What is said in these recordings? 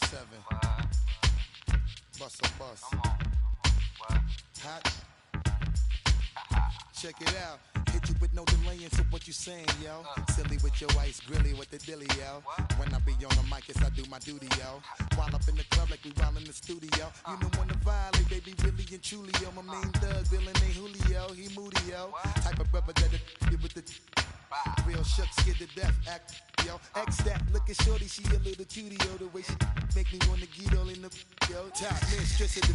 7. Bust a bus. Hot. Check it out. Hit you with no delaying, so what you saying, yo? Silly with your ice, grilly with the dilly, yo. When I be on the mic, yes, I do my duty, yo. While up in the club like we while in the studio. You know when to violate, baby, really and truly, yo. My main thug, Bill and Julio, he moody, yo. Type of brother that with the real shook, scared to death, act, yo. X that, looking shorty, she a little cutie, yo. The way she make me wanna get all in the, yo. Top mistress of the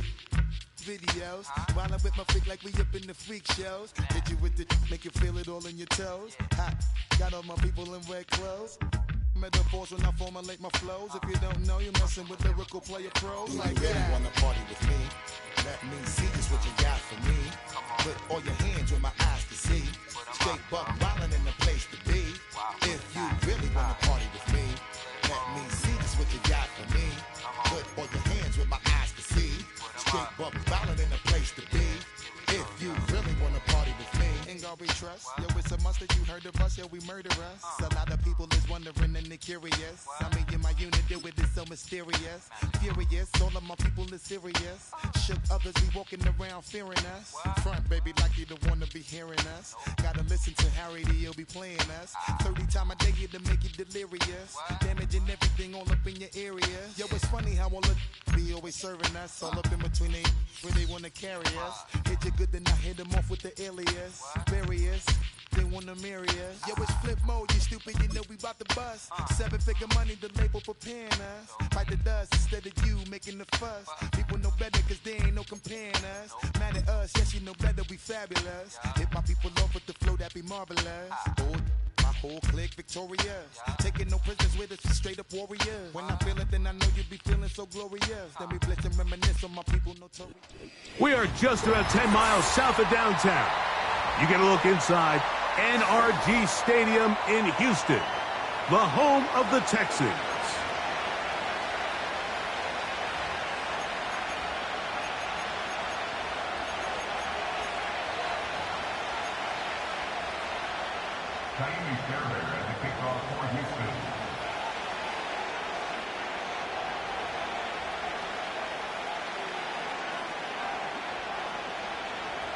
videos. While I'm with my freak like we up in the freak shows. Hit you with the, make you feel it all in your toes. Hot, got all my people in red clothes. Metaphors when I formulate my flows. If you don't know, you're messing with lyrical player pros. Like that. You really wanna party with me? Let me see just what you got for me. Put all your hands with my eyes to see. Straight buck wildin' in the place to be. If you really wanna party with me, let me see just what you got for me. Put all your hands with my eyes to see. Straight buck wildin' in the place to be. If you really wanna party with me, ain't gonna be trust. Yo, it's a must that you heard of us, yo, we murder us. A lot of people is wondering and they curious. I mean, in my unit, do it is so mysterious. Furious, all of my people is serious. Shook others be walking around fearing us. Front, baby, like you don't wanna be hearing us. Gotta listen to Harry, he'll be playing us. 30 times a day to make you delirious. Damaging everything all up in your area. Yo, it's funny how all the be always serving us. All up in between they where they wanna carry us. Hit you good, then I hit them off with the alias. Various, they wanna marry us. Yo, it's flip mode, you stupid, you know we bout to bust. 7-figure money, the label preparing us. Fight the dust instead of you making the fuss. People know better cause they ain't no comparing us. Mad at us, yes you know better, we fabulous. Hit my people off with the flow that be marvelous. Oh, my whole clique victorious. Taking no prisoners with us, straight up warriors. When I feel it, then I know you be feeling so glorious. Then we blitz and reminisce on my people notorious. We are just about 10 miles south of downtown. You get a look inside NRG Stadium in Houston, the home of the Texans.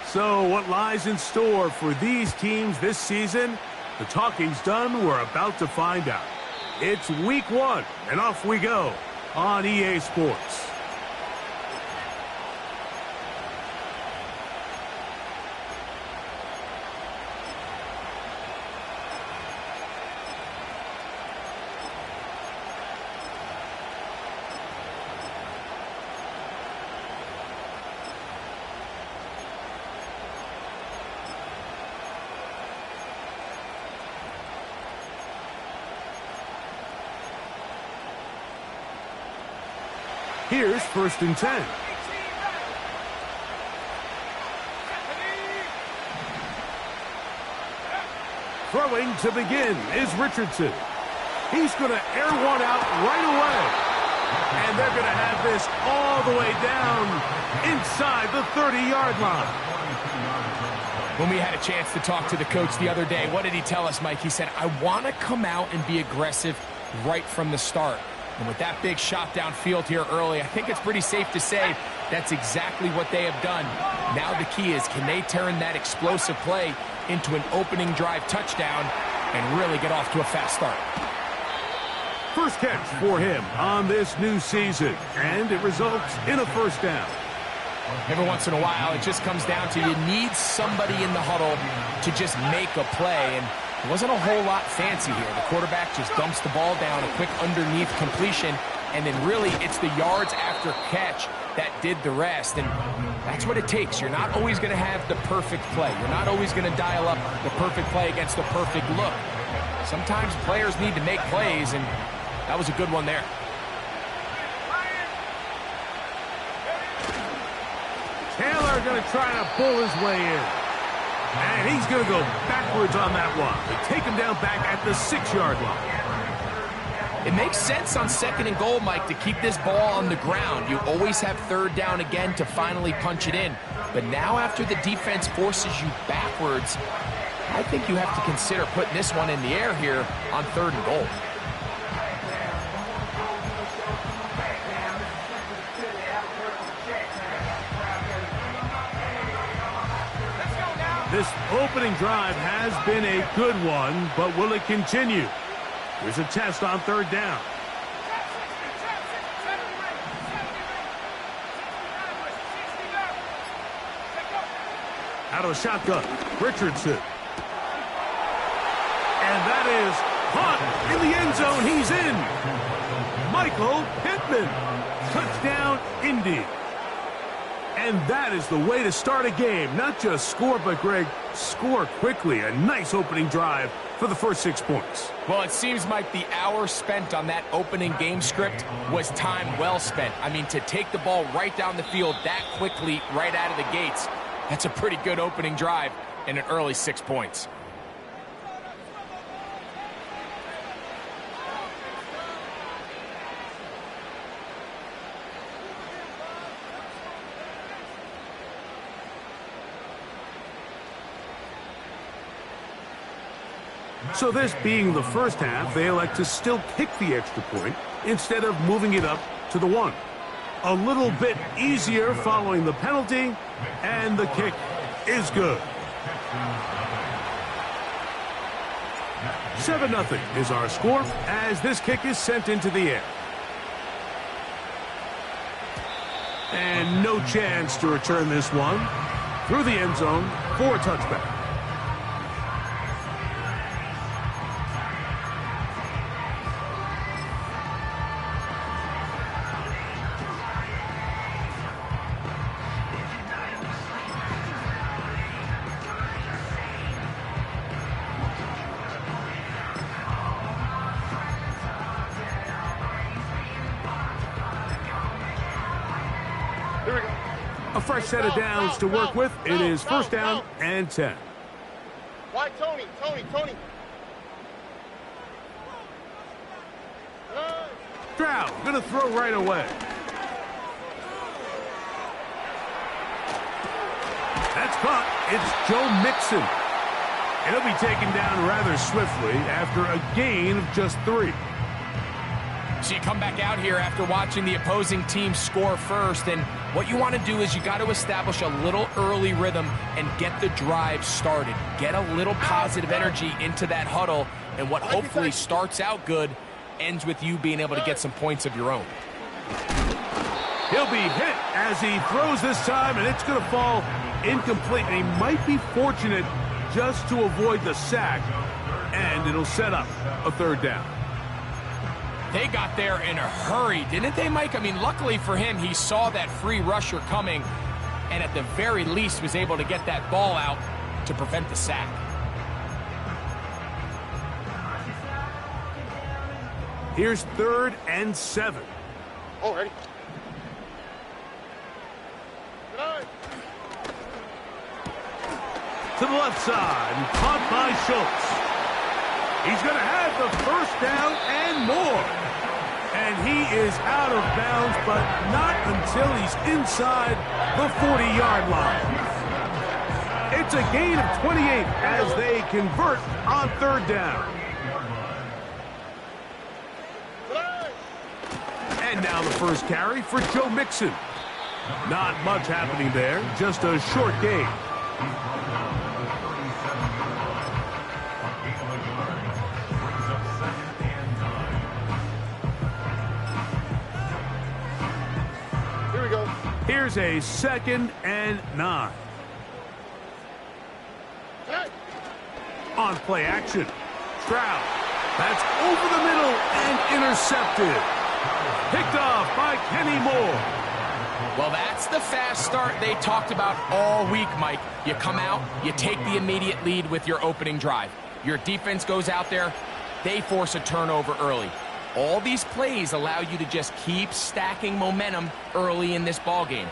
So what lies in store for these teams this season? The talking's done. We're about to find out. It's week 1, and off we go on EA Sports. Here's 1st and 10. Throwing to begin is Richardson. He's going to air one out right away. And they're going to have this all the way down inside the 30-yard line. When we had a chance to talk to the coach the other day, what did he tell us, Mike? He said, I want to come out and be aggressive right from the start. And with that big shot downfield here early, I think it's pretty safe to say that's exactly what they have done. Now the key is, can they turn that explosive play into an opening drive touchdown and really get off to a fast start? First catch for him on this new season, and it results in a 1st down. Every once in a while, it just comes down to you need somebody in the huddle to just make a play, and it wasn't a whole lot fancy here. The quarterback just dumps the ball down, a quick underneath completion, and then really it's the yards after catch that did the rest. And that's what it takes. You're not always going to have the perfect play. You're not always going to dial up the perfect play against the perfect look. Sometimes players need to make plays, and that was a good one there. Taylor going to try to pull his way in. And he's going to go backwards on that one. They take him down back at the 6-yard line. It makes sense on 2nd and goal, Mike, to keep this ball on the ground. You always have 3rd down again to finally punch it in. But now after the defense forces you backwards, I think you have to consider putting this one in the air here on 3rd and goal. This opening drive has been a good one, but will it continue? Here's a test on third down. Out of the shotgun, Richardson. And that is caught in the end zone. He's in. Michael Pittman. Touchdown, Indy. And that is the way to start a game. Not just score, but, Greg, score quickly. A nice opening drive for the first 6 points. Well, it seems, Mike, the hour spent on that opening game script was time well spent. I mean, to take the ball right down the field that quickly right out of the gates, that's a pretty good opening drive and an early 6 points. So this being the first half, they elect to still kick the extra point instead of moving it up to the 1. A little bit easier following the penalty, and the kick is good. 7-0 is our score as this kick is sent into the air. And no chance to return this one through the end zone for a touchback. A fresh set of downs to work with. It is first down and 10. Why, Tony? Stroud going to throw right away. That's caught. It's Joe Mixon. He'll be taken down rather swiftly after a gain of just 3. So you come back out here after watching the opposing team score first, and what you want to do is you got to establish a little early rhythm and get the drive started. Get a little positive energy into that huddle, and what hopefully starts out good ends with you being able to get some points of your own. He'll be hit as he throws this time, and it's going to fall incomplete. And he might be fortunate just to avoid the sack, and it'll set up a third down. They got there in a hurry, didn't they, Mike? I mean, luckily for him, he saw that free rusher coming and at the very least was able to get that ball out to prevent the sack. Here's 3rd and 7. Oh, ready. To the left side, caught by Schultz. He's going to have the first down and more. And he is out of bounds, but not until he's inside the 40-yard line. It's a gain of 28 as they convert on 3rd down. And now the first carry for Joe Mixon. Not much happening there, just a short gain. Here's a 2nd and 9. On play action. Stroud. That's over the middle and intercepted. Picked off by Kenny Moore. Well, that's the fast start they talked about all week, Mike. You come out, you take the immediate lead with your opening drive. Your defense goes out there, they force a turnover early. All these plays allow you to just keep stacking momentum early in this ball game.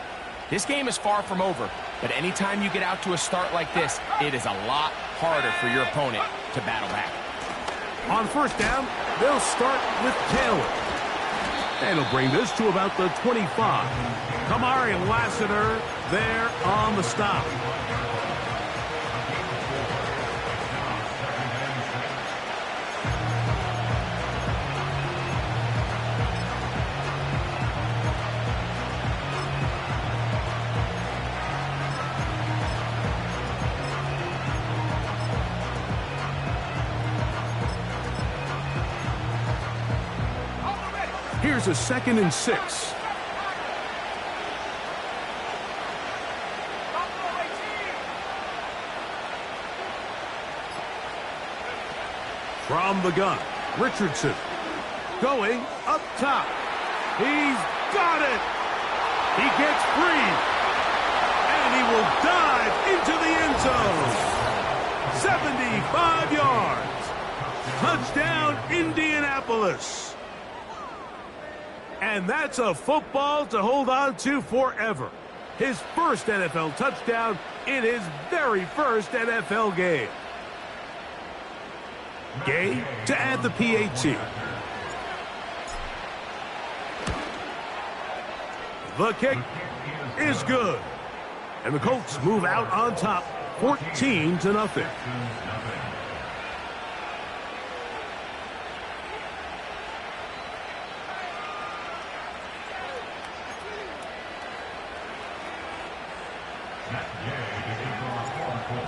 This game is far from over, but anytime you get out to a start like this, it is a lot harder for your opponent to battle back. On first down, they'll start with Taylor. And he'll bring this to about the 25. Kamari Lassiter there on the stop. Here's a 2nd and 6. From the gun, Richardson going up top. He's got it. He gets free. And he will dive into the end zone. 75 yards. Touchdown, Indianapolis. And that's a football to hold on to forever. His first NFL touchdown in his very first NFL game. Gay to add the PAT. The kick is good. And the Colts move out on top, 14-0.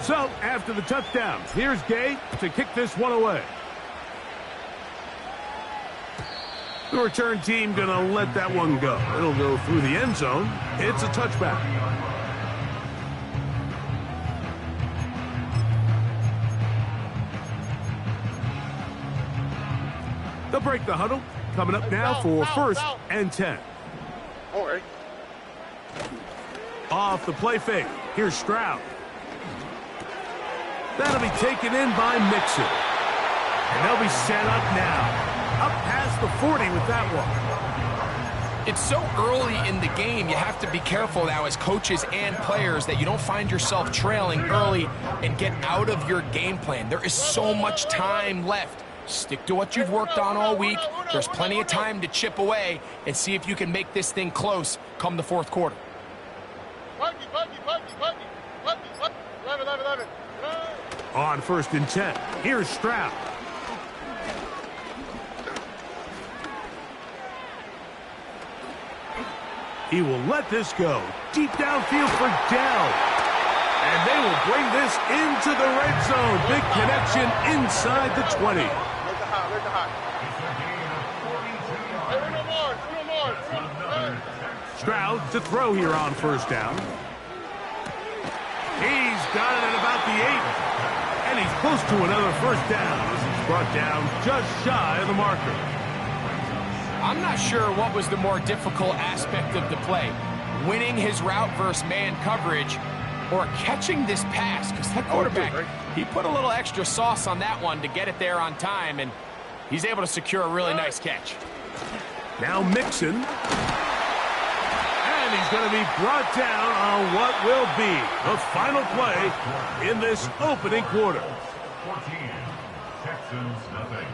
So, after the touchdown, here's Gay to kick this one away. The return team going to let that one go. It'll go through the end zone. It's a touchback. They'll break the huddle. Coming up now for 1st and 10. All right. Off the play fake. Here's Stroud. That'll be taken in by Mixon. And they'll be set up now. Up past the 40 with that one. It's so early in the game, you have to be careful now as coaches and players that you don't find yourself trailing early and get out of your game plan. There is so much time left. Stick to what you've worked on all week. There's plenty of time to chip away and see if you can make this thing close come the 4th quarter. On 1st and 10, here's Stroud. He will let this go. Deep downfield for Dell. And they will bring this into the red zone. Big connection inside the 20. Stroud to throw here on 1st down. He's got it at about the 8. And he's close to another 1st down as he's brought down just shy of the marker. I'm not sure what was the more difficult aspect of the play, winning his route versus man coverage or catching this pass, because that quarterback, he put a little extra sauce on that one to get it there on time, and he's able to secure a really nice catch. Now Mixon. And he's going to be brought down on what will be the final play in this opening quarter. 14, Texans nothing.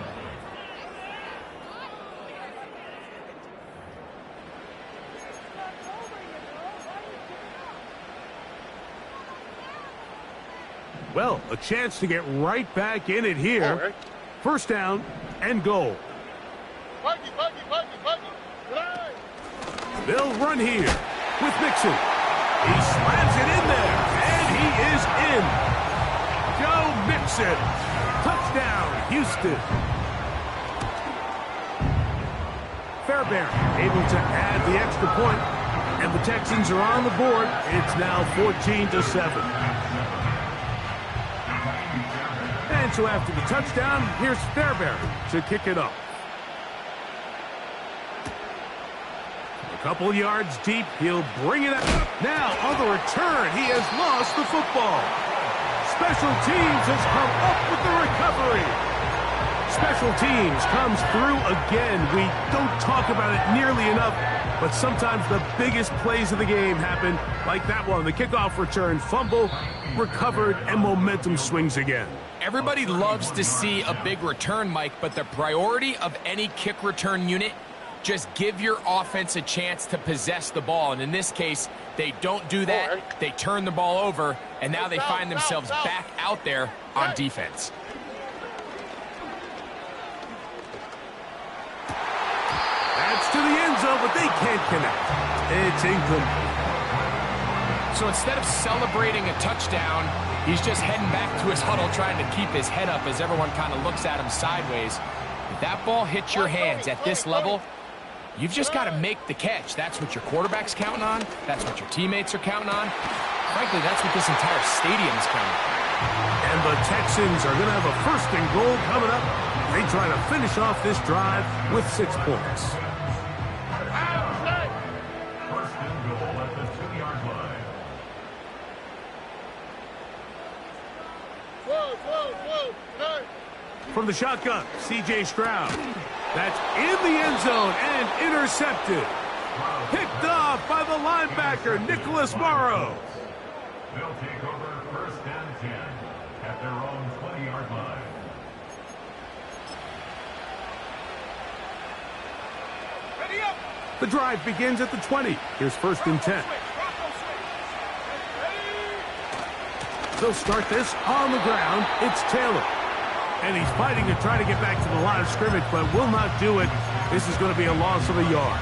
Well, a chance to get right back in it here. 1st down and goal. They'll run here with Mixon. He slams it in there, and he is in. Joe Mixon. Touchdown, Houston. Fairbairn able to add the extra point, and the Texans are on the board. It's now 14-7. And so after the touchdown, here's Fairbairn to kick it up. A couple yards deep, he'll bring it up. Now, on the return, he has lost the football. Special teams has come up with the recovery. Special teams comes through again. We don't talk about it nearly enough, but sometimes the biggest plays of the game happen like that one. The kickoff return, fumble, recovered, and momentum swings again. Everybody loves to see a big return, Mike, but the priority of any kick return unit, just give your offense a chance to possess the ball. And in this case, they don't do that. They turn the ball over, and now they find themselves back out there on defense. That's to the end zone, but they can't connect. It's incomplete. So instead of celebrating a touchdown, he's just heading back to his huddle trying to keep his head up as everyone kind of looks at him sideways. If that ball hits your hands at this level, You've just got to make the catch. That's what your quarterback's counting on. That's what your teammates are counting on. Frankly, that's what this entire stadium is counting on. And the Texans are going to have a 1st and goal coming up. They try to finish off this drive with 6 points. 1st and goal at the 2-yard line. From the shotgun, C.J. Stroud. That's in the end zone and intercepted. Picked off by the linebacker, Nicholas Morrow. They'll take over 1st and 10 at their own 20-yard line. The drive begins at the 20. Here's 1st and 10. They'll start this on the ground. It's Taylor. And he's fighting to try to get back to the line of scrimmage, but will not do it. This is going to be a loss of a yard.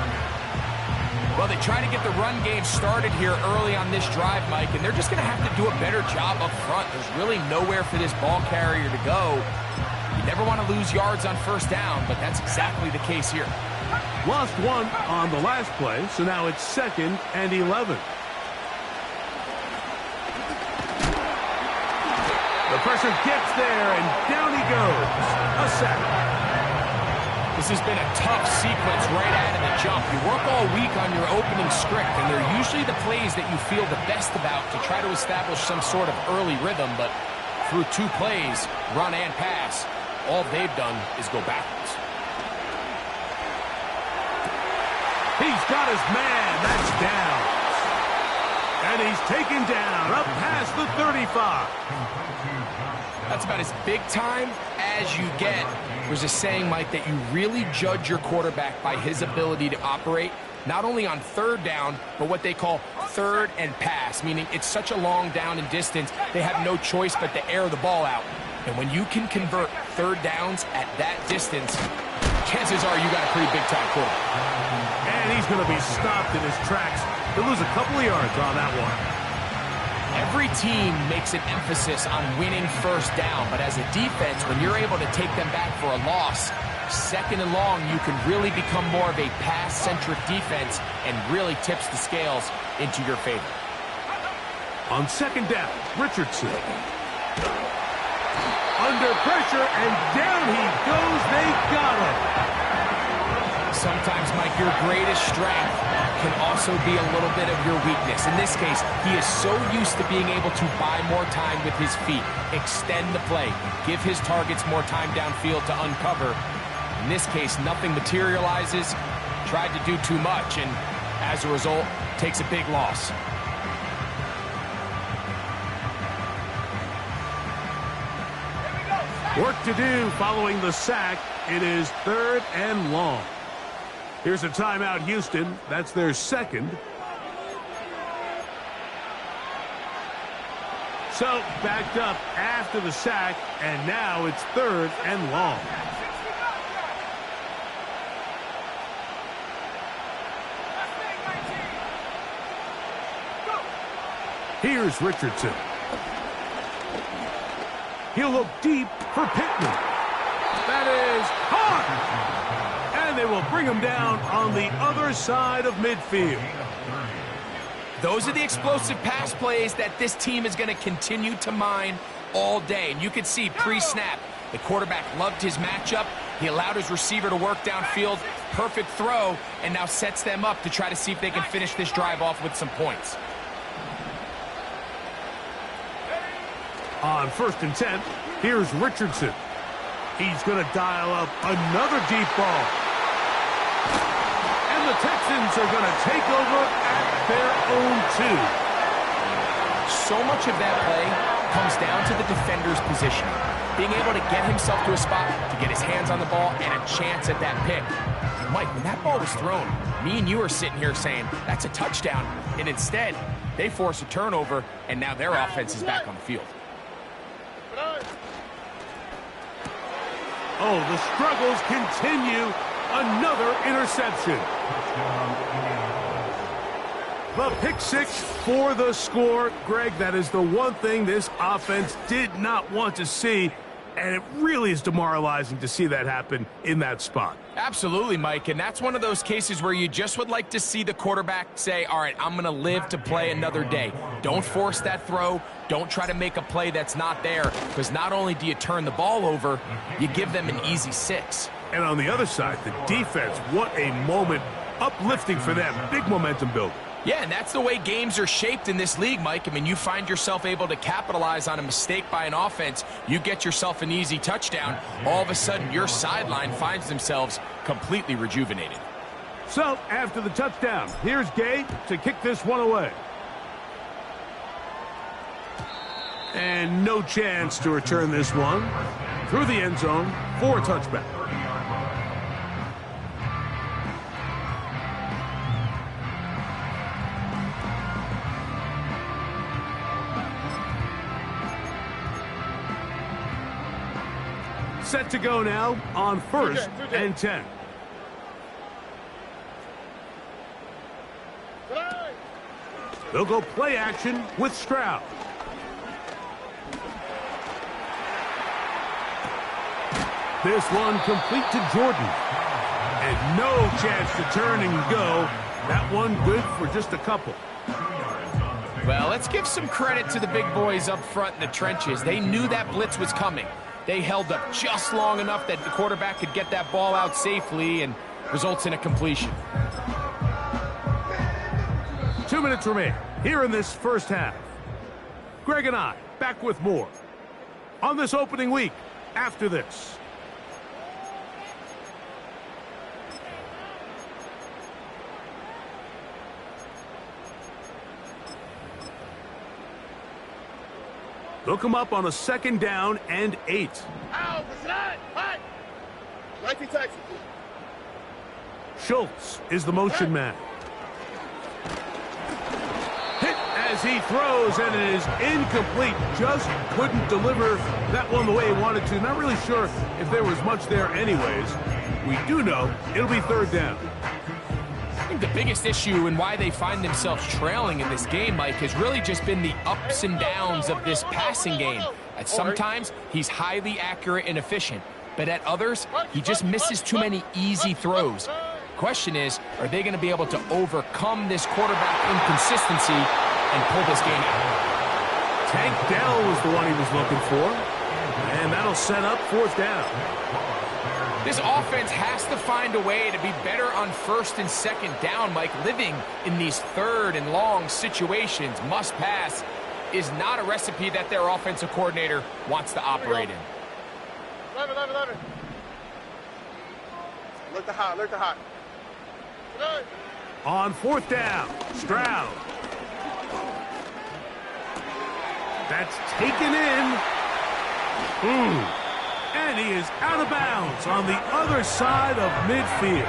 Well, they try to get the run game started here early on this drive, Mike, and they're just going to have to do a better job up front. There's really nowhere for this ball carrier to go. You never want to lose yards on 1st down, but that's exactly the case here. Lost 1 on the last play, so now it's 2nd and 11. The pressure gets there, and down he goes. A sack. This has been a tough sequence right out of the jump. You work all week on your opening script, and they're usually the plays that you feel the best about to try to establish some sort of early rhythm, but through 2 plays, run and pass, all they've done is go backwards. He's got his man. That's down. And he's taken down up past the 35. That's about as big time as you get. There's a saying, Mike, that you really judge your quarterback by his ability to operate, not only on 3rd down, but what they call 3rd and pass, meaning it's such a long down and distance, they have no choice but to air the ball out. And when you can convert 3rd downs at that distance, chances are you got a pretty big-time quarterback. And he's going to be stopped in his tracks. He'll lose a couple of yards on that one. Every team makes an emphasis on winning 1st down, but as a defense, when you're able to take them back for a loss, 2nd and long, you can really become more of a pass-centric defense and really tips the scales into your favor. On 2nd down, Richardson. Under pressure, and down he goes. They got him. Sometimes, Mike, your greatest strength can also be a little bit of your weakness. In this case, he is so used to being able to buy more time with his feet, extend the play, give his targets more time downfield to uncover. In this case, nothing materializes, tried to do too much, and as a result, takes a big loss. Work to do following the sack. It is 3rd and long. Here's a timeout, Houston. That's their 2nd. So, backed up after the sack, and now it's 3rd and long. Here's Richardson. He'll look deep for Pittman. That is caught! And they will bring him down on the other side of midfield. Those are the explosive pass plays that this team is going to continue to mine all day. And you can see pre-snap, the quarterback loved his matchup. He allowed his receiver to work downfield. Perfect throw, and now sets them up to try to see if they can finish this drive off with some points. On 1st and 10, here's Richardson. He's going to dial up another deep ball. And the Texans are going to take over at their own 2. So much of that play comes down to the defender's positioning. Being able to get himself to a spot, to get his hands on the ball, and a chance at that pick. Mike, when that ball was thrown, me and you are sitting here saying, that's a touchdown. And instead, they force a turnover, and now their offense is back on the field. Oh, the struggles continue. Another interception. The pick 6 for the score. Greg, that is the one thing this offense did not want to see. And it really is demoralizing to see that happen in that spot. Absolutely, Mike, and that's one of those cases where you just would like to see the quarterback say, all right, I'm going to live to play another day. Don't force that throw. Don't try to make a play that's not there, because not only do you turn the ball over, you give them an easy 6. And on the other side, the defense, what a moment, uplifting for them, big momentum build. Yeah, and that's the way games are shaped in this league, Mike. I mean, you find yourself able to capitalize on a mistake by an offense. You get yourself an easy touchdown. All of a sudden, your sideline finds themselves completely rejuvenated. So, after the touchdown, here's Gay to kick this one away. And no chance to return this one through the end zone for a touchback. Set to go now on 1st and 10. They'll go play action with Stroud. This one complete to Jordan. And no chance to turn and go. That one good for just a couple. Well, let's give some credit to the big boys up front in the trenches. They knew that blitz was coming. They held up just long enough that the quarterback could get that ball out safely and results in a completion. 2 minutes remain here in this first half. Greg and I back with more on this opening week after this. They'll come up on a 2nd down and 8. Ow, what's that? What? 19 Texans. Schultz is the motion man. Hit as he throws, and it is incomplete. Just couldn't deliver that one the way he wanted to. Not really sure if there was much there anyways. We do know it'll be 3rd down. I think the biggest issue and why they find themselves trailing in this game, Mike, has really just been the ups and downs of this passing game. At sometimes, he's highly accurate and efficient, but at others, he just misses too many easy throws. Question is, are they going to be able to overcome this quarterback inconsistency and pull this game out? Tank Dell was the one he was looking for, and that'll set up 4th down. This offense has to find a way to be better on 1st and 2nd down, Mike. Living in these 3rd and long situations, must pass, is not a recipe that their offensive coordinator wants to operate in. 11. Look the hot, look the hot. On 4th down, Stroud. That's taken in. And he is out of bounds on the other side of midfield.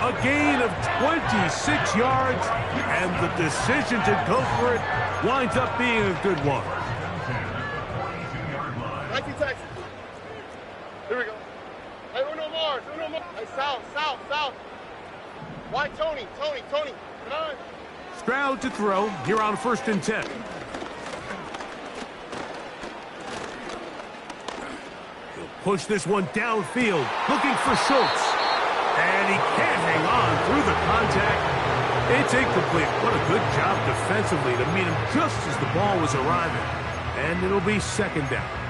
A gain of 26 yards, and the decision to go for it winds up being a good one. 19 Texans. Here we go. Hey, Uno Mars. Hey, south. Why Tony? Come on. Stroud to throw here on 1st and 10. Push this one downfield, looking for Schultz. And he can't hang on through the contact. It's incomplete. What a good job defensively to meet him just as the ball was arriving. And it'll be 2nd down.